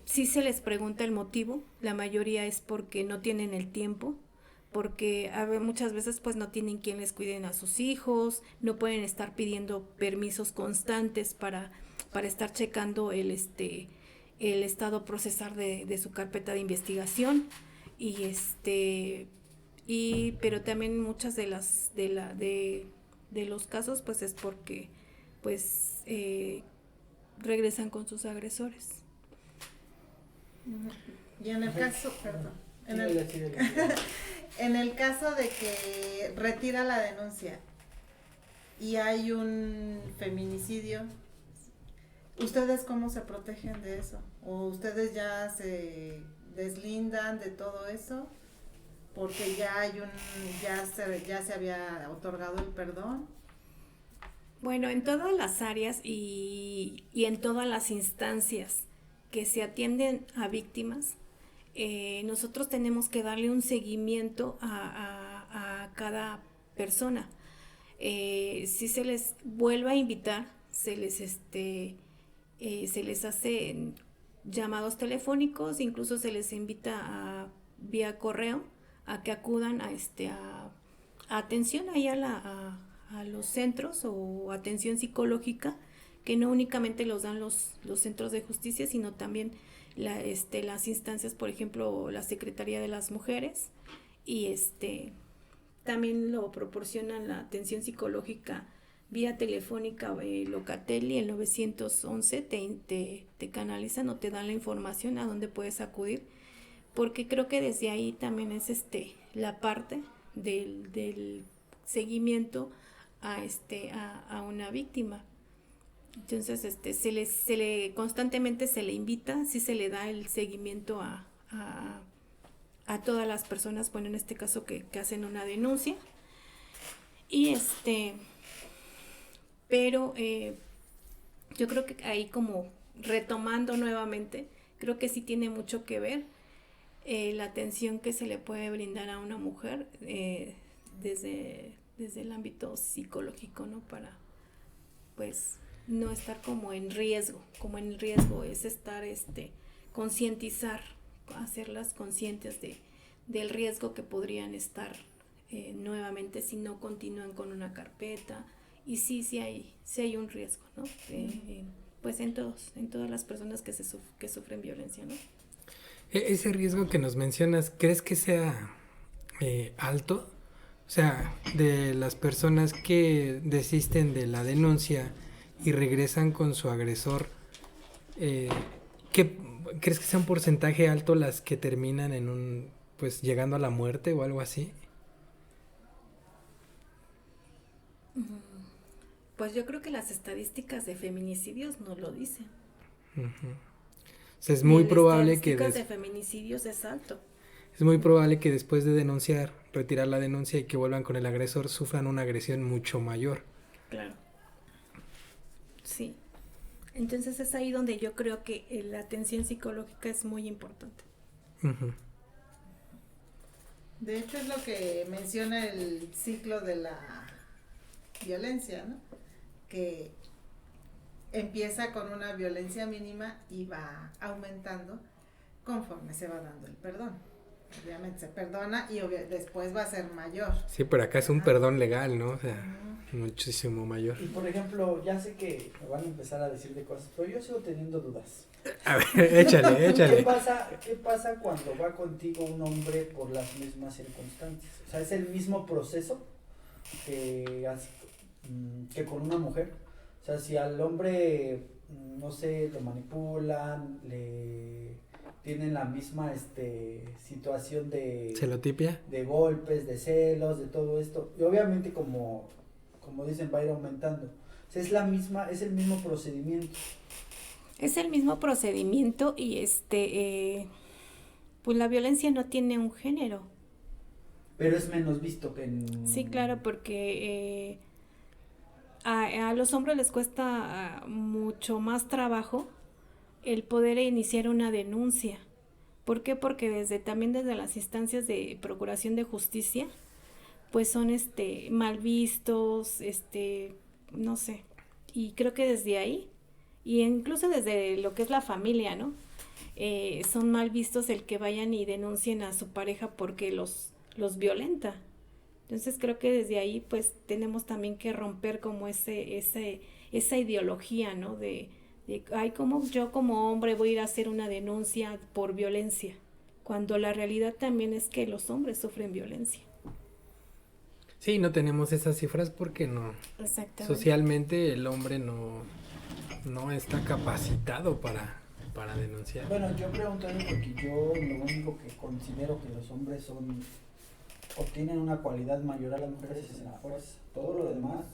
sí se les pregunta el motivo, la mayoría es porque no tienen el tiempo, porque muchas veces pues no tienen quien les cuiden a sus hijos, no pueden estar pidiendo permisos constantes para estar checando el estado procesal de su carpeta de investigación pero también muchas de los casos pues es porque pues regresan con sus agresores. Y en el caso, perdón, en el caso de que retira la denuncia y hay un feminicidio, ¿ustedes cómo se protegen de eso? ¿O ustedes ya se deslindan de todo eso? Porque ya se había otorgado el perdón. Bueno, en todas las áreas y en todas las instancias que se atienden a víctimas, nosotros tenemos que darle un seguimiento a cada persona. Si se les vuelve a invitar, se les hace llamados telefónicos, incluso se les invita vía correo a que acudan a atención ahí a los centros o atención psicológica, que no únicamente los dan los centros de justicia, sino también las instancias, por ejemplo, la Secretaría de las Mujeres, y también lo proporcionan la atención psicológica vía telefónica, Locatelli, el 911 te canalizan o te dan la información a dónde puedes acudir, porque creo que desde ahí también es la parte del seguimiento a una víctima. Entonces constantemente se le invita, sí se le da el seguimiento a todas las personas, bueno, en este caso que hacen una denuncia, y pero yo creo que ahí, como retomando nuevamente, creo que sí tiene mucho que ver la atención que se le puede brindar a una mujer desde el ámbito psicológico, ¿no? Para pues no estar como en riesgo es estar concientizar, hacerlas conscientes del riesgo que podrían estar nuevamente si no continúan con una carpeta. Y sí hay un riesgo, ¿no? Pues en todas las personas que sufren violencia, ¿no? Ese riesgo que nos mencionas, ¿crees que sea alto? O sea, de las personas que desisten de la denuncia y regresan con su agresor, ¿crees que sea un porcentaje alto las que terminan pues llegando a la muerte o algo así? Pues yo creo que las estadísticas de feminicidios nos lo dicen. Ujú. O sea, es muy probable que Estadísticas de feminicidios es alto. es muy probable que después de denunciar, retirar la denuncia y que vuelvan con el agresor, sufran una agresión mucho mayor. Claro. Sí. Entonces es ahí donde yo creo que la atención psicológica es muy importante. Ujú. De hecho es lo que menciona el ciclo de la violencia, ¿no? Que empieza con una violencia mínima y va aumentando conforme se va dando el perdón. Obviamente se perdona y después va a ser mayor. Sí, pero acá es un Ajá. perdón legal, ¿no? O sea, Ujú. muchísimo mayor. Y por ejemplo, ya sé que me van a empezar a decir de cosas, pero yo sigo teniendo dudas. A ver, échale, ¿Qué échale. pasa cuando va contigo un hombre por las mismas circunstancias? O sea, es el mismo proceso que con una mujer. O sea, si al hombre, no sé, lo manipulan, le tienen la misma situación ¿Celotipia? de golpes, de celos, de todo esto. Y obviamente como dicen, va a ir aumentando. O sea, es el mismo procedimiento. Es el mismo procedimiento y pues la violencia no tiene un género. Pero es menos visto que en... Sí, claro, porque a los hombres les cuesta mucho más trabajo el poder iniciar una denuncia. ¿Por qué? Porque también desde las instancias de procuración de justicia, pues son mal vistos, no sé. Y creo que desde ahí, y incluso desde lo que es la familia, ¿no? Son mal vistos el que vayan y denuncien a su pareja porque los violenta. Entonces creo que desde ahí pues tenemos también que romper como esa ideología, ¿no? De ay, ¿cómo yo como hombre voy a ir a hacer una denuncia por violencia? Cuando la realidad también es que los hombres sufren violencia. Sí, no tenemos esas cifras porque no. Exactamente. Socialmente el hombre no está capacitado para denunciar. Bueno, yo pregunto porque yo lo único que considero que los hombres obtienen una cualidad mayor a las mujeres es en la fuerza. Todo lo demás,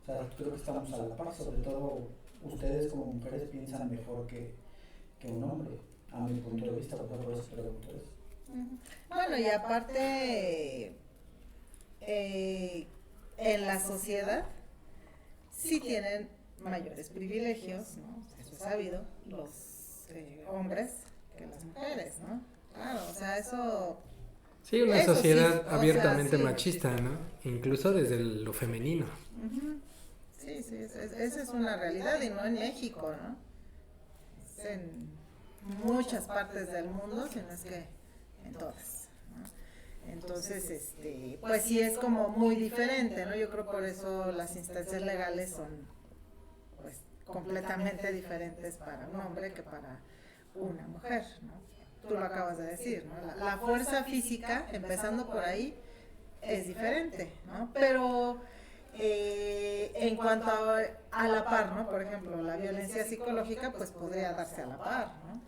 o sea, creo que estamos a la par, sobre todo ustedes como mujeres piensan mejor que un hombre, a mi punto de vista, por eso pregunto eso. Bueno, y aparte, en la sociedad sí tienen mayores privilegios, ¿no? Eso es sabido, los hombres que las mujeres, ¿no? Claro, o sea, eso... Sí, una Eso sociedad sí, o abiertamente sea, sí. machista, ¿no? Incluso desde lo femenino. Ujú. Sí, esa es una realidad y no en México, ¿no? Es en muchas partes del mundo, si no es que en todas, ¿no? Entonces, pues sí es como muy diferente, ¿no? Yo creo por eso las instancias legales son, pues, completamente diferentes para un hombre que para una mujer, ¿no? Tú lo acabas de decir, ¿no? La fuerza física, empezando por ahí, es diferente, ¿no? Pero en cuanto a la par, ¿no? Por ejemplo, la violencia psicológica, pues podría darse a la par, ¿no?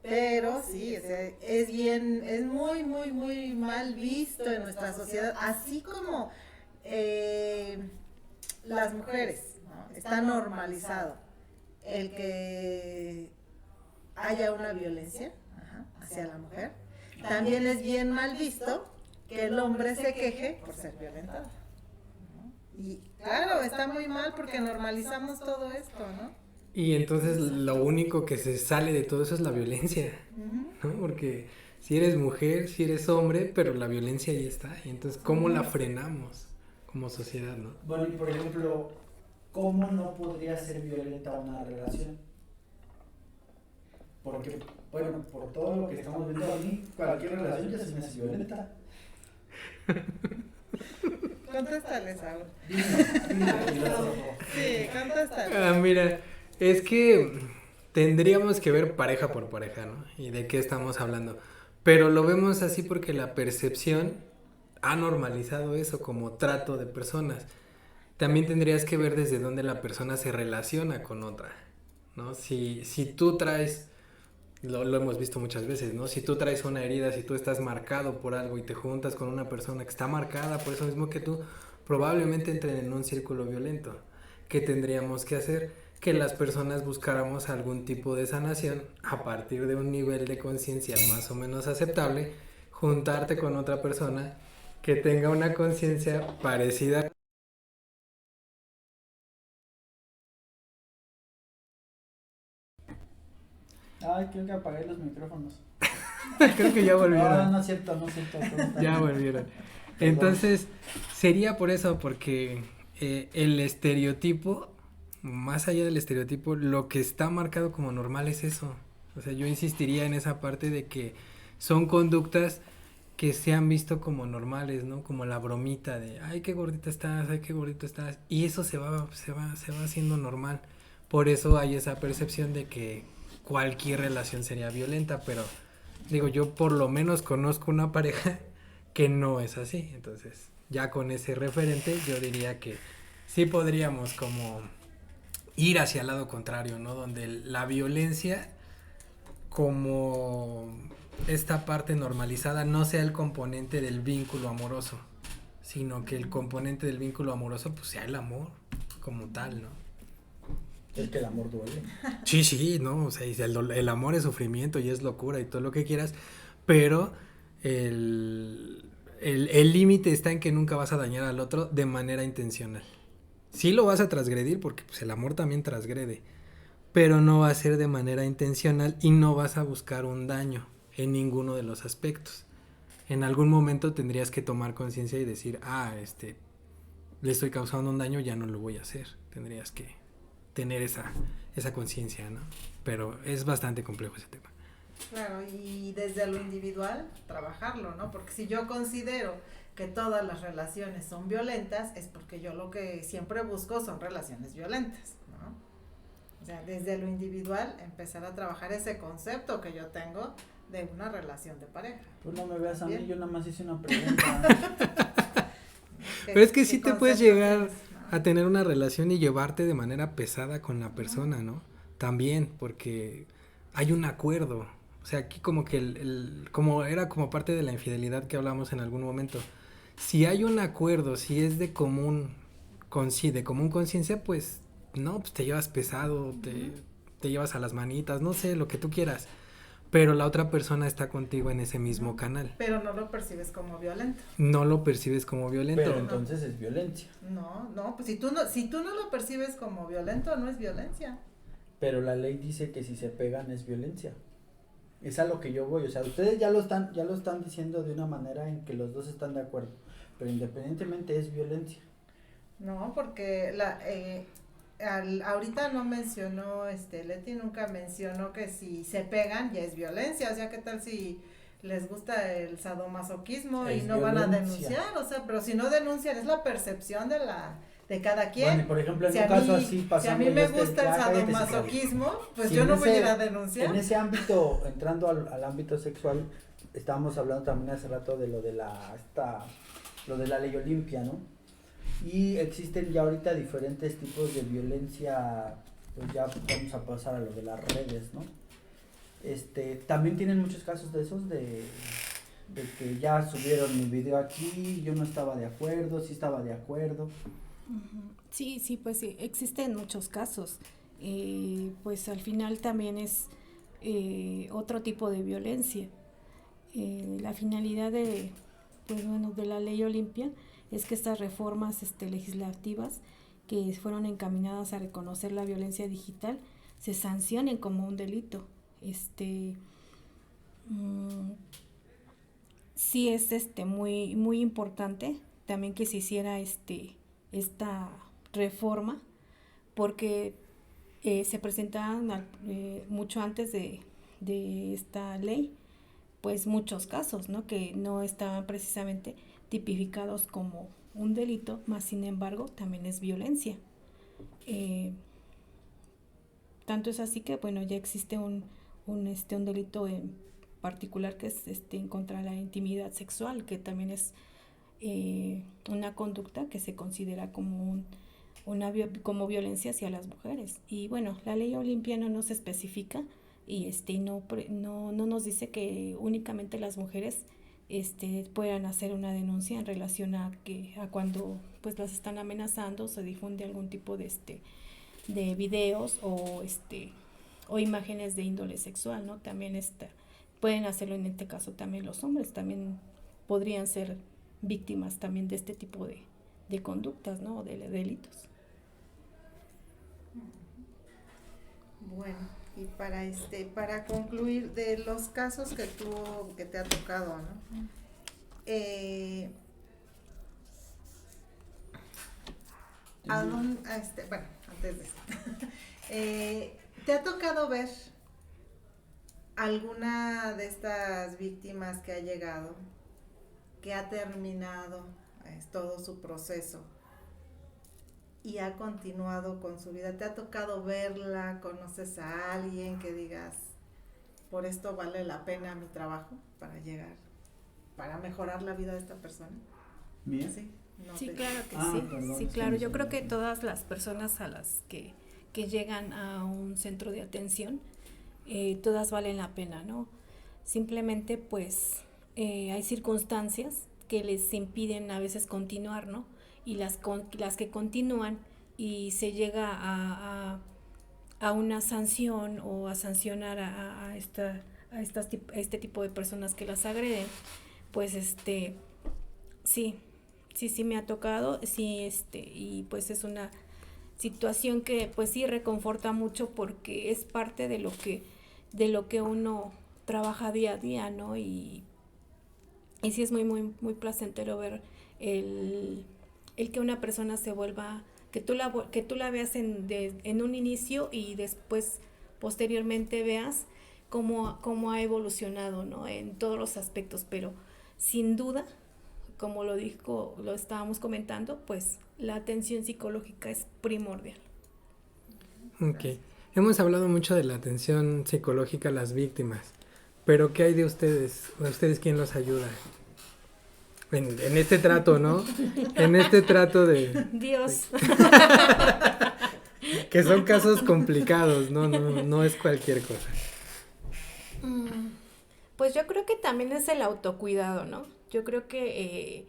Pero sí, es muy, muy, muy mal visto en nuestra sociedad, así como las mujeres, ¿no? Está normalizado el que haya una violencia hacia la mujer. También es bien mal visto que el hombre se queje por ser violentado, ¿no? Y claro, está muy mal porque normalizamos todo esto, ¿no? Y entonces lo único que se sale de todo eso es la violencia, ¿no? Porque si eres mujer, si eres hombre, pero la violencia ahí está. Y entonces, ¿cómo la frenamos como sociedad, no? Bueno, y por ejemplo, ¿cómo no podría ser violenta una relación? Porque, bueno, por todo lo que estamos viendo, a mí cualquier relación ya se me hace violenta. Contéstale, Saúl. Dime, Sí, contéstale. Ah, mira, es que tendríamos que ver pareja por pareja, ¿no? Y de qué estamos hablando. Pero lo vemos así porque la percepción ha normalizado eso como trato de personas. También tendrías que ver desde dónde la persona se relaciona con otra, ¿no? Si tú traes, lo hemos visto muchas veces, ¿no? Si tú traes una herida, si tú estás marcado por algo y te juntas con una persona que está marcada por eso mismo que tú, probablemente entren en un círculo violento. ¿qué tendríamos que hacer? Que las personas buscáramos algún tipo de sanación a partir de un nivel de conciencia más o menos aceptable, juntarte con otra persona que tenga una conciencia parecida. Ay, creo que apagué los micrófonos. Creo que ya volvieron. No, no es cierto, no es cierto. Ya volvieron. Entonces, sería por eso, porque el estereotipo, más allá del estereotipo, lo que está marcado como normal es eso. O sea, yo insistiría en esa parte de que son conductas que se han visto como normales, ¿no? Como la bromita de, ay, qué gordita estás, ay, qué gordito estás. Y eso se va haciendo normal. Por eso hay esa percepción de que cualquier relación sería violenta, pero digo, yo por lo menos conozco una pareja que no es así. Entonces, ya con ese referente, yo diría que sí podríamos como ir hacia el lado contrario, ¿no? Donde la violencia como esta parte normalizada no sea el componente del vínculo amoroso, sino que el componente del vínculo amoroso pues sea el amor como tal, ¿no? Es que el amor duele. Sí, ¿no? O sea, el amor es sufrimiento y es locura y todo lo que quieras, pero el límite está en que nunca vas a dañar al otro de manera intencional. Sí lo vas a transgredir porque pues, el amor también transgrede, pero no va a ser de manera intencional y no vas a buscar un daño en ninguno de los aspectos. En algún momento tendrías que tomar conciencia y decir, le estoy causando un daño, ya no lo voy a hacer. Tendrías que tener esa conciencia, ¿no? Pero es bastante complejo ese tema. Claro, y desde lo individual trabajarlo, ¿no? Porque si yo considero que todas las relaciones son violentas, es porque yo lo que siempre busco son relaciones violentas, ¿no? O sea, desde lo individual empezar a trabajar ese concepto que yo tengo de una relación de pareja. Tú no me veas a mí, yo nada más hice una pregunta. Pero es que sí te puedes llegar a tener una relación y llevarte de manera pesada con la persona, ¿no? También, porque hay un acuerdo. O sea, aquí como que como era como parte de la infidelidad que hablamos en algún momento. Si hay un acuerdo, si es de común conciencia, pues no, pues te llevas pesado, te llevas a las manitas, no sé, lo que tú quieras. Pero la otra persona está contigo en ese mismo canal. Pero no lo percibes como violento. No lo percibes como violento. Pero entonces es violencia. No, pues si tú no lo percibes como violento, no es violencia. Pero la ley dice que si se pegan es violencia. Es a lo que yo voy, o sea, ustedes ya lo están diciendo de una manera en que los dos están de acuerdo, pero independientemente es violencia. No, porque ahorita no mencionó, Leti nunca mencionó que si se pegan ya es violencia, o sea, ¿qué tal si les gusta el sadomasoquismo y no van a denunciar? O sea, pero si no denuncian, es la percepción de cada quien. Bueno, y por ejemplo, en Si un a caso mí- así Si a pasando mí me ya gusta el cállate, sadomasoquismo, pues Si yo en no voy a ir ese- a denunciar. En ese ámbito, entrando al ámbito sexual, estábamos hablando también hace rato de lo de la ley Olimpia, ¿no? Y existen ya ahorita diferentes tipos de violencia, pues ya vamos a pasar a lo de las redes, ¿no? También tienen muchos casos de esos de que ya subieron mi video aquí, yo no estaba de acuerdo, sí estaba de acuerdo. Sí, pues sí, existen muchos casos. Pues al final también es otro tipo de violencia. La finalidad de la ley Olimpia es que estas reformas legislativas que fueron encaminadas a reconocer la violencia digital se sancionen como un delito. Sí es muy muy importante también que se hiciera esta reforma porque se presentaban mucho antes de esta ley pues muchos casos, ¿no? Que no estaban precisamente tipificados como un delito, más sin embargo también es violencia. Tanto es así que bueno, ya existe un delito en particular que es en contra de la intimidad sexual, que también es una conducta que se considera como como violencia hacia las mujeres. Y bueno, la ley Olimpia no nos especifica y no nos dice que únicamente las mujeres puedan hacer una denuncia en relación a cuando pues las están amenazando, se difunde algún tipo de videos o imágenes de índole sexual, ¿no? También pueden hacerlo en este caso también los hombres, también podrían ser víctimas también de este tipo de conductas, ¿no? De delitos. Bueno, y para concluir, de los casos que te ha tocado, ¿no? Bueno, antes de eso, ¿te ha tocado ver alguna de estas víctimas que ha llegado, que ha terminado todo su proceso y ha continuado con su vida? ¿Te ha tocado verla? ¿Conoces a alguien que digas, por esto vale la pena mi trabajo para mejorar la vida de esta persona? Bien. Sí, Sí, claro que Ah, sí. perdón, Sí, es que claro. no Yo creo sabía. que todas las personas a las que llegan a un centro de atención, todas valen la pena, ¿no? Simplemente, pues, hay circunstancias que les impiden a veces continuar, ¿no? Y las que continúan y se llega a una sanción o a sancionar a este tipo de personas que las agreden, pues, sí, sí me ha tocado, sí, y pues es una situación que pues sí reconforta mucho porque es parte de lo que uno trabaja día a día, ¿no? Y sí es muy, muy, muy placentero ver el que una persona se vuelva, que tú la veas en un inicio y después, posteriormente veas cómo ha evolucionado, ¿no? En todos los aspectos, pero sin duda, como lo estábamos comentando, pues la atención psicológica es primordial. Ok. Hemos hablado mucho de la atención psicológica a las víctimas, pero ¿qué hay de ustedes? ¿A ustedes quién los ayuda? En este trato, ¿no? En este trato Dios. que son casos complicados, no es cualquier cosa. Pues yo creo que también es el autocuidado, ¿no? Yo creo que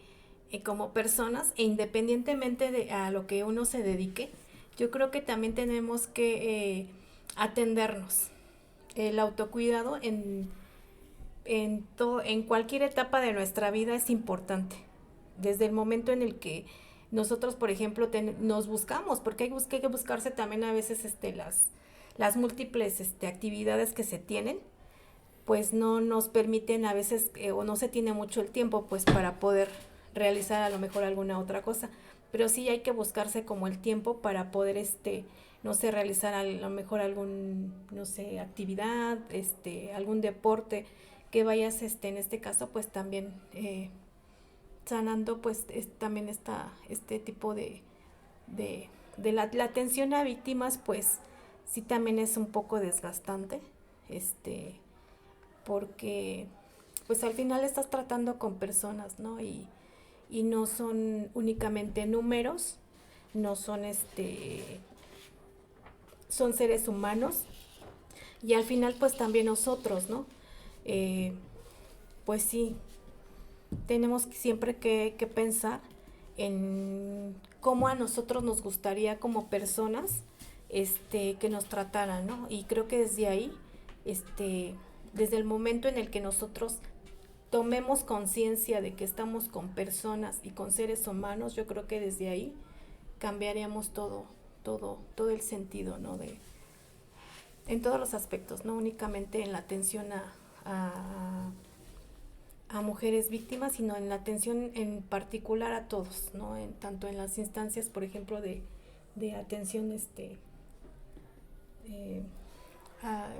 como personas, e independientemente de a lo que uno se dedique, yo creo que también tenemos que atendernos. El autocuidado en cualquier etapa de nuestra vida es importante. Desde el momento en el que nosotros, por ejemplo, nos buscamos, porque hay que buscarse también a veces las múltiples actividades que se tienen, pues no nos permiten a veces o no se tiene mucho el tiempo pues para poder realizar a lo mejor alguna otra cosa, pero sí hay que buscarse como el tiempo para poder no sé, realizar a lo mejor no sé, actividad, algún deporte que vayas en este caso pues también sanando pues también este tipo de la atención a víctimas, pues sí también es un poco desgastante, porque pues al final estás tratando con personas, ¿no? Y no son únicamente números, no son son seres humanos, y al final pues también nosotros, ¿no? Pues sí, tenemos siempre que pensar en cómo a nosotros nos gustaría como personas que nos trataran, ¿no? Y creo que desde ahí, desde el momento en el que nosotros tomemos conciencia de que estamos con personas y con seres humanos, yo creo que desde ahí cambiaríamos todo el sentido, ¿no? En todos los aspectos, no únicamente en la atención a mujeres víctimas, sino en la atención en particular a todos, ¿no? Tanto en las instancias, por ejemplo, de atención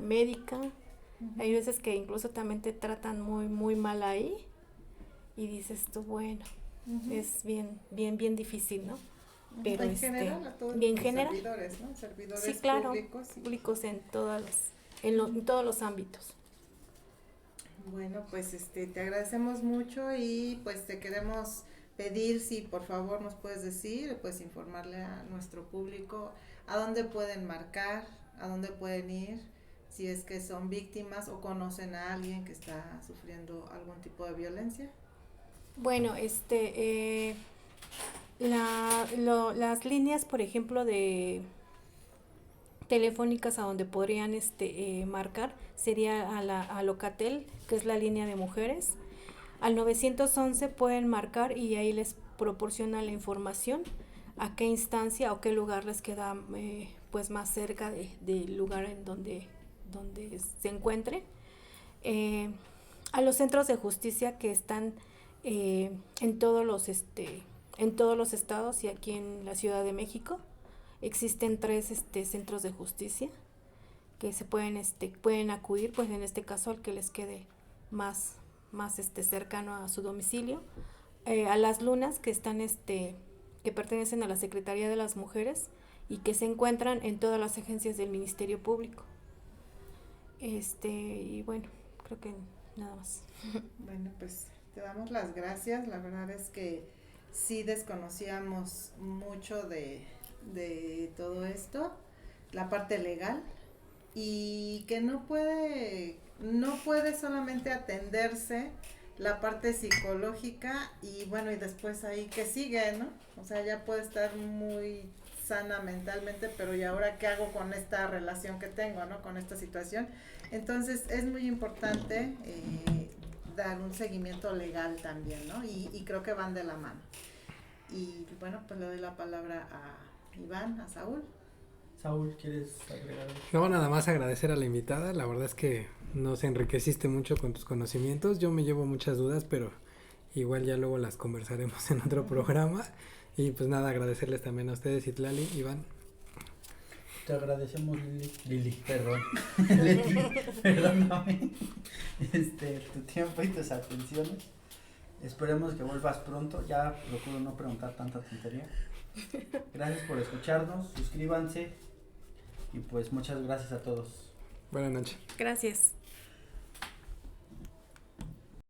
médica. Hay veces que incluso también te tratan muy, muy mal ahí y dices tú, bueno, es bien difícil, ¿no? Pero en general a todos bien los general, servidores, ¿no? Servidores sí, claro, públicos en en todos los ámbitos. Bueno, pues te agradecemos mucho y pues te queremos pedir si por favor nos puedes decir, pues informarle a nuestro público a dónde pueden marcar, a dónde pueden ir, si es que son víctimas o conocen a alguien que está sufriendo algún tipo de violencia. Bueno, las líneas, por ejemplo, de telefónicas a donde podrían marcar sería a Locatel, que es la línea de mujeres. Al 911 pueden marcar y ahí les proporciona la información a qué instancia o qué lugar les queda pues más cerca del lugar en donde se encuentre. A los centros de justicia que están en todos los estados y aquí en la Ciudad de México existen 3 centros de justicia que se pueden acudir, pues en este caso al que les quede más cercano a su domicilio. A las lunas que están que pertenecen a la Secretaría de las Mujeres y que se encuentran en todas las agencias del Ministerio Público. Y bueno, creo que nada más. Bueno, pues te damos las gracias. La verdad es que sí desconocíamos mucho de todo esto, la parte legal, y que no puede solamente atenderse la parte psicológica y bueno, y después ahí que sigue, ¿no? O sea, ya puede estar muy sana mentalmente, pero ¿y ahora qué hago con esta relación que tengo, ¿no? Con esta situación. Entonces es muy importante dar un seguimiento legal también, ¿no? Y creo que van de la mano. Y bueno, pues le doy la palabra a Iván, a Saúl. Saúl, ¿quieres agregar algo? No, nada más agradecer a la invitada, la verdad es que nos enriqueciste mucho con tus conocimientos, yo me llevo muchas dudas, pero igual ya luego las conversaremos en otro programa, y pues nada, agradecerles también a ustedes, Itlali, Iván. Te agradecemos, Lili, perdón, Leti, perdóname, tu tiempo y tus atenciones. Esperemos que vuelvas pronto, ya procuro no preguntar tanta tontería. Gracias por escucharnos, suscríbanse y pues muchas gracias a todos. Buenas noches. Gracias.